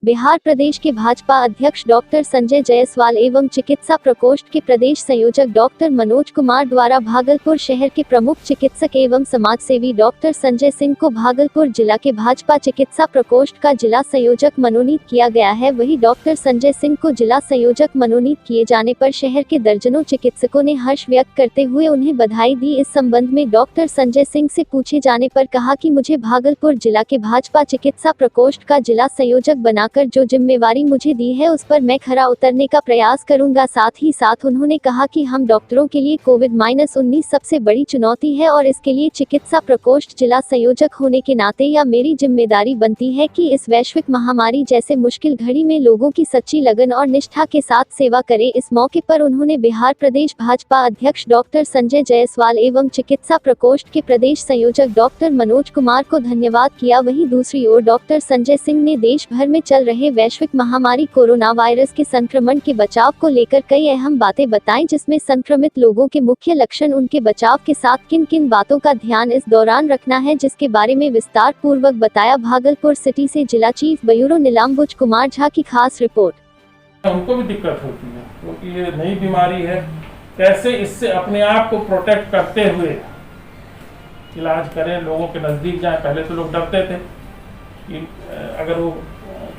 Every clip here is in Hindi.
बिहार प्रदेश के भाजपा अध्यक्ष डॉक्टर संजय जायसवाल एवं चिकित्सा प्रकोष्ठ के प्रदेश संयोजक डॉक्टर मनोज कुमार द्वारा भागलपुर शहर के प्रमुख चिकित्सक एवं समाजसेवी डॉक्टर संजय सिंह को भागलपुर जिला के भाजपा चिकित्सा प्रकोष्ठ का जिला संयोजक मनोनीत किया गया है। वहीं डॉक्टर संजय सिंह को जिला संयोजक मनोनीत किए जाने पर शहर के दर्जनों चिकित्सकों ने हर्ष व्यक्त करते हुए उन्हें बधाई दी। इस संबंध में डॉक्टर संजय सिंह से पूछे जाने पर कहा कि मुझे भागलपुर जिला के भाजपा चिकित्सा प्रकोष्ठ का जिला संयोजक बनाकर जो जिम्मेवारी मुझे दी है उस पर मैं खरा उतरने का प्रयास करूंगा। साथ ही साथ उन्होंने कहा कि हम डॉक्टरों के लिए कोविड-19 सबसे बड़ी चुनौती है और इसके लिए चिकित्सा प्रकोष्ठ जिला संयोजक होने के नाते यह मेरी जिम्मेदारी बनती है कि इस वैश्विक महामारी जैसे मुश्किल घड़ी में लोगों की सच्ची लगन और निष्ठा के साथ सेवा करे। इस मौके पर उन्होंने बिहार प्रदेश भाजपा अध्यक्ष डॉक्टर संजय जायसवाल एवं चिकित्सा प्रकोष्ठ के प्रदेश संयोजक डॉक्टर मनोज कुमार को धन्यवाद किया। वहीं दूसरी ओर डॉक्टर संजय सिंह ने देश भर में चल रहे वैश्विक महामारी कोरोना वायरस के संक्रमण के बचाव को लेकर कई अहम बातें बताई, जिसमें संक्रमित लोगों के मुख्य लक्षण, उनके बचाव के साथ किन किन बातों का ध्यान इस दौरान रखना है, जिसके बारे में विस्तार पूर्वक बताया। भागलपुर सिटी से जिला चीफ ब्यूरो नीलाम्बुज कुमार झा की खास रिपोर्ट। उनको भी दिक्कत होती है क्योंकि ये नई बीमारी है, कैसे इससे अपने आप को प्रोटेक्ट करते हुए इलाज करें, लोगों के नज़दीक जाएं। पहले तो लोग डरते थे कि अगर वो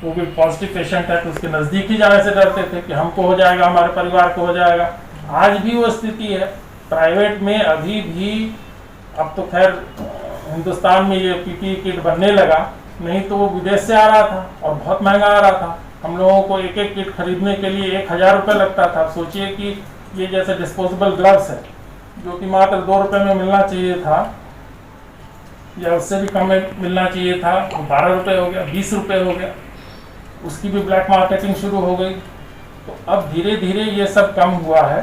कोविड पॉजिटिव पेशेंट है तो उसके नज़दीक ही जाने से डरते थे कि हमको हो जाएगा, हमारे परिवार को हो जाएगा। आज भी वो स्थिति है। प्राइवेट में अभी भी, अब तो खैर हिंदुस्तान में ये पीपीई किट बनने लगा, नहीं तो वो विदेश से आ रहा था और बहुत महंगा आ रहा था। हम लोगों को एक एक किट खरीदने के लिए 1000 रुपये लगता था। सोचिए कि ये जैसे डिस्पोजेबल ग्लव्स है जो कि मात्र 2 रुपये में मिलना चाहिए था या उससे भी कम में मिलना चाहिए था, 12 रुपये हो गया, 20 रुपये हो गया। उसकी भी ब्लैक मार्केटिंग शुरू हो गई। तो अब धीरे धीरे ये सब कम हुआ है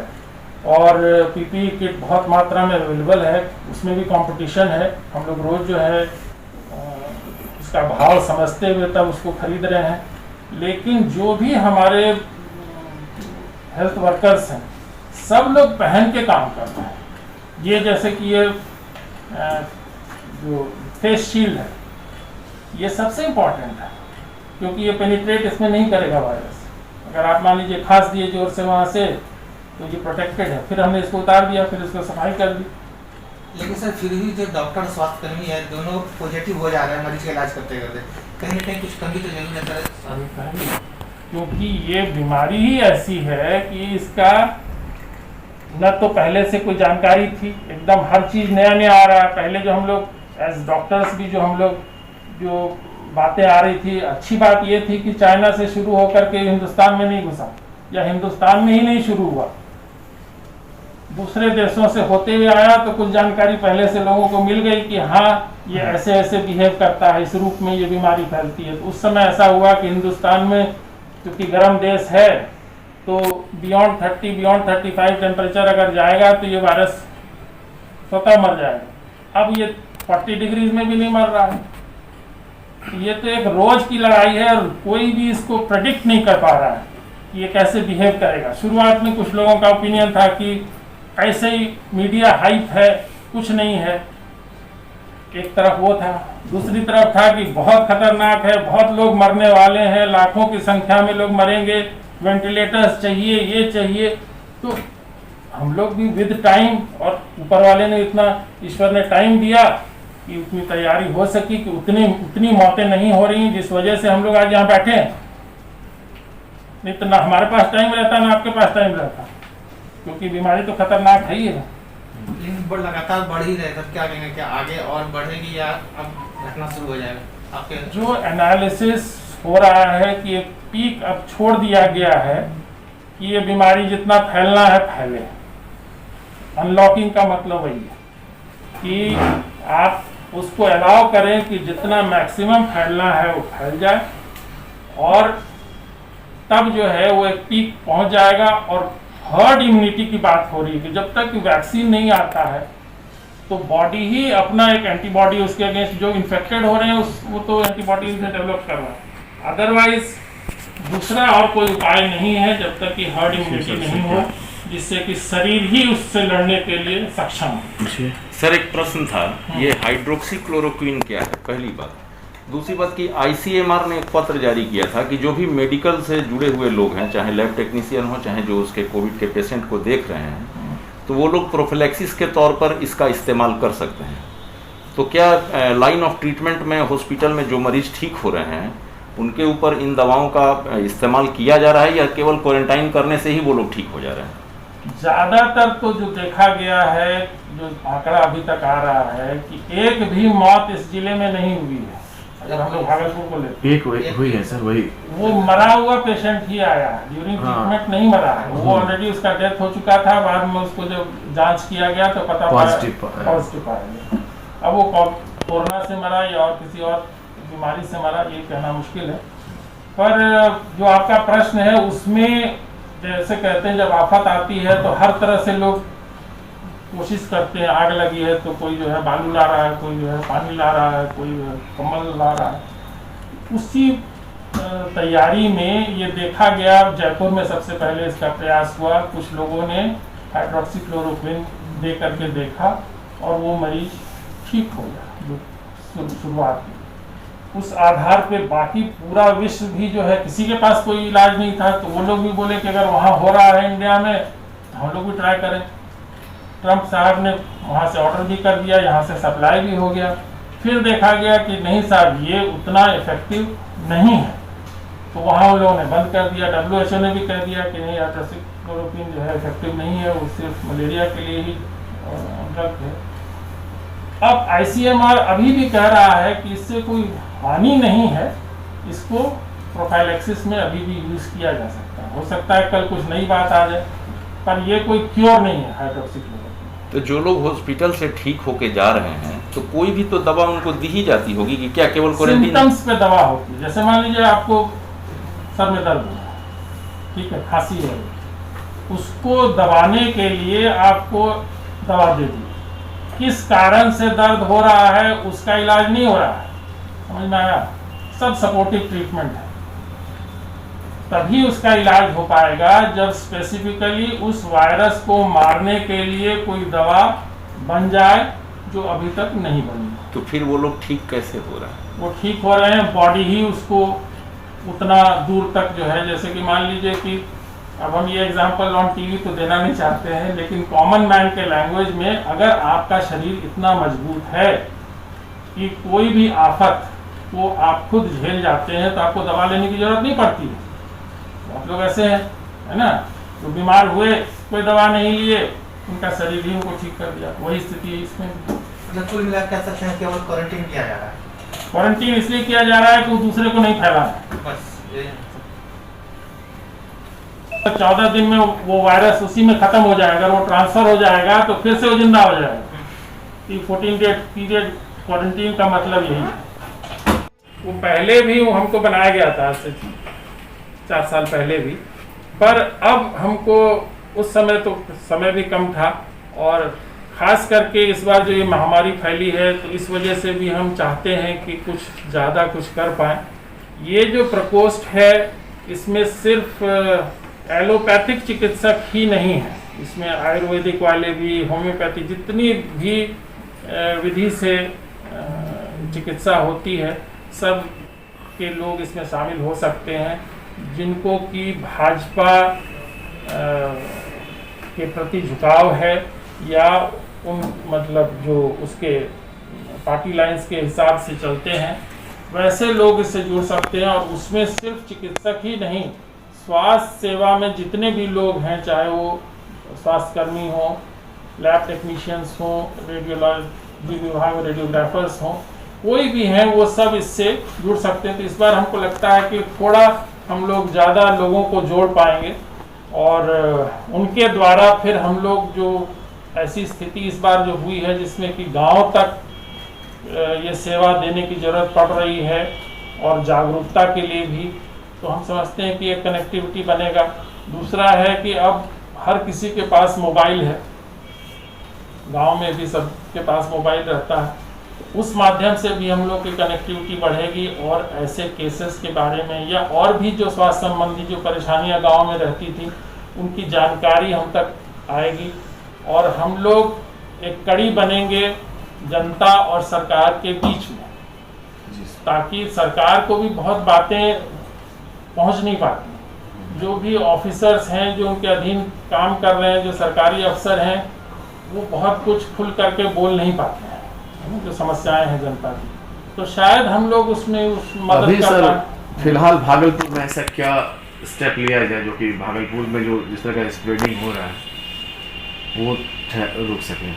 और पीपीई किट बहुत मात्रा में अवेलेबल है, उसमें भी कंपटीशन है। हम लोग रोज़ जो है इसका भाव समझते हुए तब उसको खरीद रहे हैं। लेकिन जो भी हमारे हेल्थ वर्कर्स हैं सब लोग पहन के काम कर रहे हैं। ये जैसे कि ये जो फेस शील्ड है ये सबसे इम्पॉर्टेंट है क्योंकि ये पेनिट्रेट इसमें नहीं करेगा वायरस। अगर आप मान लीजिए खांस दिए जोर से वहाँ से तो ये प्रोटेक्टेड है। फिर हमने इसको उतार दिया, फिर इसको सफाई कर दी। लेकिन सर फिर भी जो डॉक्टर स्वास्थ्य कर्मी है दोनों पॉजिटिव हो जा रहे हैं मरीज का इलाज करते करते, कहीं ना कहीं कुछ कमी तो जरूर है क्योंकि ये बीमारी ही ऐसी है कि इसका न तो पहले से कोई जानकारी थी, एकदम हर चीज़ नया नया आ रहा है। पहले जो हम लोग एज डॉक्टर्स भी जो बातें आ रही थी, अच्छी बात ये थी कि चाइना से शुरू होकर के हिंदुस्तान में नहीं घुसा या हिंदुस्तान में ही नहीं शुरू हुआ, दूसरे देशों से होते हुए आया। तो कुछ जानकारी पहले से लोगों को मिल गई कि हाँ ये ऐसे ऐसे बिहेव करता है, इस रूप में ये बीमारी फैलती है। तो उस समय ऐसा हुआ कि हिंदुस्तान में क्योंकि गर्म देश है तो बियॉन्ड 30 बियॉन्ड 35 टेम्परेचर अगर जाएगा तो ये वायरस स्वतः मर जाएगा। अब ये 40 डिग्रीज में भी नहीं मर रहा है। ये तो एक रोज की लड़ाई है और कोई भी इसको प्रेडिक्ट नहीं कर पा रहा है कि ये कैसे बिहेव करेगा। शुरुआत में कुछ लोगों का ओपिनियन था कि ऐसे ही मीडिया हाइप है, कुछ नहीं है, एक तरफ वो था। दूसरी तरफ था कि बहुत खतरनाक है, बहुत लोग मरने वाले हैं, लाखों की संख्या में लोग मरेंगे, वेंटिलेटर्स चाहिए, ये चाहिए। तो हम लोग भी विद टाइम, और ऊपर वाले ने इतना, ईश्वर ने टाइम दिया कि उतनी तैयारी हो सकी कि उतनी मौतें नहीं हो रही, जिस वजह से हम लोग आज यहाँ बैठे हैं। नहीं तो ना हमारे पास टाइम रहता ना आपके पास टाइम रहता, क्योंकि बीमारी तो खतरनाक है ही है। लेकिन लगातार बढ़ ही रहे, तब क्या कहेंगे, क्या आगे और बढ़ेगी या अब घटना शुरू हो जाएगा आपके? जो एनालिसिस हो रहा है कि एक पीक अब छोड़ दिया गया है कि ये बीमारी जितना फैलना है फैले। अनलॉकिंग का मतलब वही है कि आप उसको अलाउ करें कि जितना मैक्सिमम फैलना है वो फैल जाए और तब जो है वो एक पीक पहुंच जाएगा। और हर्ड इम्यूनिटी की बात हो रही है कि जब तक वैक्सीन नहीं आता है तो बॉडी ही अपना एक एंटीबॉडी उसके अगेंस्ट, जो इन्फेक्टेड हो रहे हैं वो तो एंटीबॉडी डेवलप कर रहा है। अदरवाइज दूसरा और कोई उपाय नहीं है जब तक कि हर्ड इम्यूनिटी नहीं हो, जिससे कि शरीर ही उससे लड़ने के लिए सक्षम हो। सर एक प्रश्न था, ये हाइड्रोक्सीक्लोरोक्विन क्या है? पहली बात। दूसरी बात कि ICMR ने एक पत्र जारी किया था कि जो भी मेडिकल से जुड़े हुए लोग हैं, चाहे लैब टेक्नीशियन हो, चाहे जो उसके कोविड के पेशेंट को देख रहे हैं, तो वो लोग प्रोफिलैक्सिस के तौर पर इसका इस्तेमाल कर सकते हैं। तो क्या लाइन ऑफ ट्रीटमेंट में हॉस्पिटल में जो मरीज ठीक हो रहे हैं उनके ऊपर इन दवाओं का इस्तेमाल किया जा रहा है, या केवल क्वारंटाइन करने से ही वो लोग ठीक हो जा रहे हैं? ज्यादातर तो जो देखा गया है, जो आंकड़ा अभी तक आ रहा है कि एक भी मौत इस जिले में नहीं हुई है। अगर हम लोग भागलपुर को लेते एक हुई है सर, वही वो मरा हुआ पेशेंट ही आया है, ड्यूरिंग ट्रीटमेंट नहीं मरा है, वो ऑलरेडी उसका डेथ हो चुका था। बाद में उसको जब जांच किया गया तो पता पॉजिटिव पाया गया। अब वो कोरोना से मरा या और किसी और बीमारी से मरा, ये कहना मुश्किल है। पर जो आपका प्रश्न है उसमें जैसे कहते हैं जब आफत आती है तो हर तरह से लोग कोशिश करते हैं। आग लगी है तो कोई जो है बालू ला रहा है, कोई जो है पानी ला रहा है, कोई कम्बल ला रहा है। उसी तैयारी में ये देखा गया, जयपुर में सबसे पहले इसका प्रयास हुआ। कुछ लोगों ने हाइड्रोक्सीक्लोरोक्विन दे करके देखा और वो मरीज ठीक हो गया शुरुआत में। उस आधार पे बाकी पूरा विश्व भी जो है, किसी के पास कोई इलाज नहीं था, तो वो लोग भी बोले कि अगर वहाँ हो रहा है इंडिया में तो हम लोग भी ट्राई करें। ट्रंप साहब ने वहाँ से ऑर्डर भी कर दिया, यहाँ से सप्लाई भी हो गया। फिर देखा गया कि नहीं साहब ये उतना इफेक्टिव नहीं है, तो वहाँ उन लोगों ने बंद कर दिया। WHO ने भी कह दिया कि नहीं, हाइड्रोक्सीक्लोरोक्विन जो है इफेक्टिव नहीं है, वो सिर्फ मलेरिया के लिए ही ड्रग है। अब ICMR अभी भी कह रहा है कि इससे कोई हानि नहीं है, इसको प्रोफाइलैक्सिस में अभी भी यूज किया जा सकता है। हो सकता है कल कुछ नई बात आ जाए, पर ये कोई क्योर नहीं है हाइड्रोक्सीक्लोरोक्विन। तो जो लोग हॉस्पिटल से ठीक होके जा रहे हैं तो कोई भी तो दवा उनको दी ही जाती होगी कि क्या केवल सिम्पटम्स पे दवा होती है। जैसे मान लीजिए आपको सर में दर्द हो, ठीक है, खांसी है, उसको दबाने के लिए आपको दवा दे दी। किस कारण से दर्द हो रहा है उसका इलाज नहीं हो रहा है, समझ में आया? सब सपोर्टिव ट्रीटमेंट है। तभी उसका इलाज हो पाएगा जब स्पेसिफिकली उस वायरस को मारने के लिए कोई दवा बन जाए, जो अभी तक नहीं बनी। तो फिर वो लोग ठीक कैसे हो रहा है? वो ठीक हो रहे हैं, बॉडी ही उसको उतना दूर तक जो है, जैसे कि मान लीजिए कि अब हम ये एग्जांपल ऑन टीवी तो देना नहीं चाहते हैं, लेकिन कॉमन मैन के लैंग्वेज में अगर आपका शरीर इतना मजबूत है कि कोई भी आफत को आप खुद झेल जाते हैं तो आपको दवा लेने की जरूरत नहीं पड़ती है। बहुत लोग ऐसे हैं, है ना, जो बीमार हुए, कोई दवा नहीं लिए, उनका शरीर ही उनको ठीक कर दिया। वही स्थिति है इसमें। मतलब कुल मिला कह सकते हैं केवल क्वारंटीन किया जा रहा है। क्वारंटीन इसलिए किया जा रहा है कि वो दूसरे को नहीं फैलाना। बस 14 दिन में वो वायरस उसी में खत्म हो जाएगा। अगर वो ट्रांसफर हो जाएगा तो फिर से वो जिंदा हो जाएगा। 14 डे पीरियड क्वारंटीन का मतलब यही है। वो पहले भी वो हमको बनाया गया था, आज से 4 साल पहले भी, पर अब हमको उस समय तो समय भी कम था, और खास करके इस बार जो ये महामारी फैली है तो इस वजह से भी हम चाहते हैं कि कुछ ज़्यादा कुछ कर पाएँ। ये जो प्रकोष्ठ है इसमें सिर्फ एलोपैथिक चिकित्सक ही नहीं है, इसमें आयुर्वेदिक वाले भी, होम्योपैथी, जितनी भी विधि से चिकित्सा होती है सब के लोग इसमें शामिल हो सकते हैं, जिनको कि भाजपा के प्रति झुकाव है या उन मतलब जो उसके पार्टी लाइंस के हिसाब से चलते हैं, वैसे लोग इससे जुड़ सकते हैं। और उसमें सिर्फ चिकित्सक ही नहीं, स्वास्थ्य सेवा में जितने भी लोग हैं, चाहे वो स्वास्थ्यकर्मी हों, लैब टेक्नीशियंस हों, रेडियोलॉजी विभाग में रेडियोग्राफर्स हों, कोई भी हैं, वो सब इससे जुड़ सकते हैं। तो इस बार हमको लगता है कि थोड़ा हम लोग ज़्यादा लोगों को जोड़ पाएंगे, और उनके द्वारा फिर हम लोग जो ऐसी स्थिति इस बार जो हुई है जिसमें कि गांव तक ये सेवा देने की ज़रूरत पड़ रही है, और जागरूकता के लिए भी, तो हम समझते हैं कि एक कनेक्टिविटी बनेगा। दूसरा है कि अब हर किसी के पास मोबाइल है, गांव में भी सबके पास मोबाइल रहता है, उस माध्यम से भी हम लोग की कनेक्टिविटी बढ़ेगी, और ऐसे केसेस के बारे में या और भी जो स्वास्थ्य संबंधी जो परेशानियां गांव में रहती थी उनकी जानकारी हम तक आएगी, और हम लोग एक कड़ी बनेंगे जनता और सरकार के बीच में। ताकि सरकार को भी बहुत बातें पहुंच नहीं पाती। जो भी ऑफिसर्स हैं, जो उनके अधीन काम कर रहे हैं, जो सरकारी अफसर हैं, वो बहुत कुछ खुल करके बोल नहीं पाते हैं जो समस्याएं हैं जनता की। तो शायद हम लोग उसमें उस मदद अभी कर सर पाएं। फिलहाल भागलपुर में ऐसा क्या स्टेप लिया जाए जो कि भागलपुर में जो जिस तरह का स्प्रेडिंग हो रहा है वो रुक सके?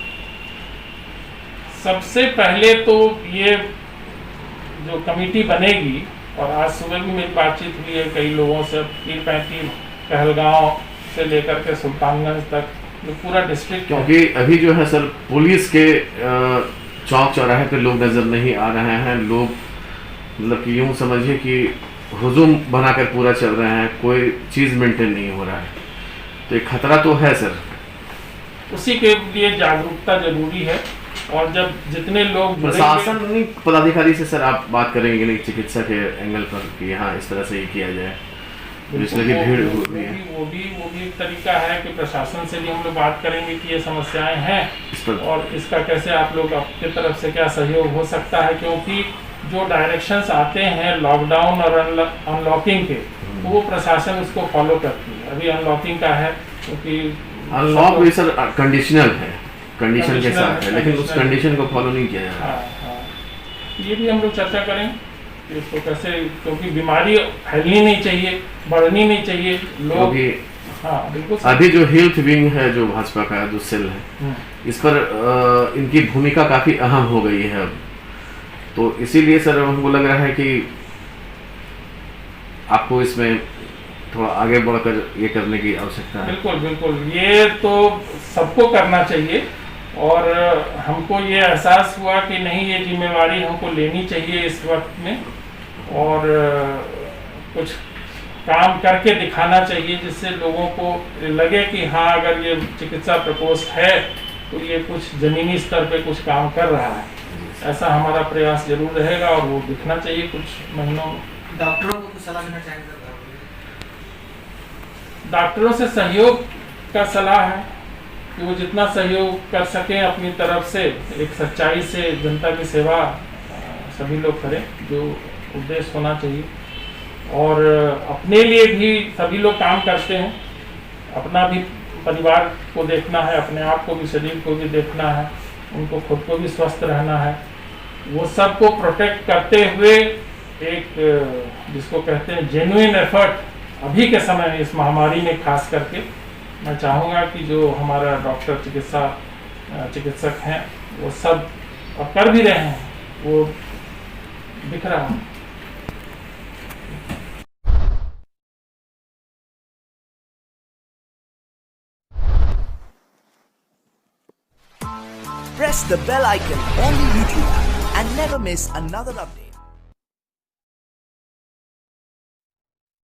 सबसे पहले तो ये जो कमेटी बनेगी, और आज सुबह भी मेरी बातचीत हुई है कई लोगों से, पीर-पैंती पहलगांव से लेकर के सुल्तानगंज तक जो पूरा डिस्ट्रिक्ट, क्योंकि अभी जो है सर पुलिस के चौक चौराहे पे लोग नज़र नहीं आ रहे हैं। लोग मतलब कि यूँ समझिए कि हुजूम बनाकर पूरा चल रहे हैं, कोई चीज़ मेंटेन नहीं हो रहा है, तो एक खतरा तो है सर। उसी के लिए जागरूकता जरूरी है। और जब जितने लोग प्रशासन नहीं पदाधिकारी से सर आप बात करेंगे नहीं चिकित्सा के एंगल पर कि यहाँ इस तरह से ये किया जाए, इसलिए कि भीड़ होती है, वो भी एक तरीका है कि प्रशासन से भी हम लोग बात करेंगे कि ये समस्याएं हैं और इसका कैसे आप लोग आपके तरफ से क्या सहयोग हो सकता है। क्योंकि जो डायरेक्शंस आते हैं लॉकडाउन और अनलॉकिंग के, तो वो प्रशासन उसको फॉलो करती है। अभी अनलॉकिंग का है क्योंकि अनलॉक भी सर कंडीशनल है, कंडीशन के साथ है, लेकिन उस कंडीशन को फॉलो नहीं किया जा रहा। हाँ। ये भी हम लोग चर्चा करें कि इसको कैसे, क्योंकि बीमारी फैलनी नहीं चाहिए, बढ़नी नहीं चाहिए लोग। हाँ बिल्कुल। अभी जो हेल्थ विंग है जो भाजपा का जो सेल है, इस पर इनकी भूमिका काफी अहम हो गई है अब, तो इसीलिए सर हमको लग रहा है कि आपको इसमें थोड़ा आगे बढ़कर ये करने की आवश्यकता है। बिल्कुल बिल्कुल, ये तो सबको करना चाहिए। और हमको ये एहसास हुआ कि नहीं, ये जिम्मेवारी हमको लेनी चाहिए इस वक्त में, और कुछ काम करके दिखाना चाहिए जिससे लोगों को लगे कि हाँ, अगर ये चिकित्सा प्रकोष्ठ है तो ये कुछ जमीनी स्तर पे कुछ काम कर रहा है। ऐसा हमारा प्रयास जरूर रहेगा और वो दिखना चाहिए कुछ महीनों में। डॉक्टरों को कुछ सलाह देना चाहेंगे? डॉक्टरों से सहयोग का सलाह है कि वो जितना सहयोग कर सकें अपनी तरफ से, एक सच्चाई से जनता की सेवा सभी लोग करें, जो उद्देश्य होना चाहिए। और अपने लिए भी सभी लोग काम करते हैं, अपना भी परिवार को देखना है, अपने आप को भी, शरीर को भी देखना है, उनको खुद को भी स्वस्थ रहना है। वो सबको प्रोटेक्ट करते हुए एक जिसको कहते हैं जेन्युइन एफर्ट अभी के समय में इस महामारी में खास करके मैं चाहूँगा कि जो हमारा डॉक्टर चिकित्सक हैं वो सब और कर भी रहे हैं, वो दिख रहा है। Press the bell icon on the YouTube app and never miss another update.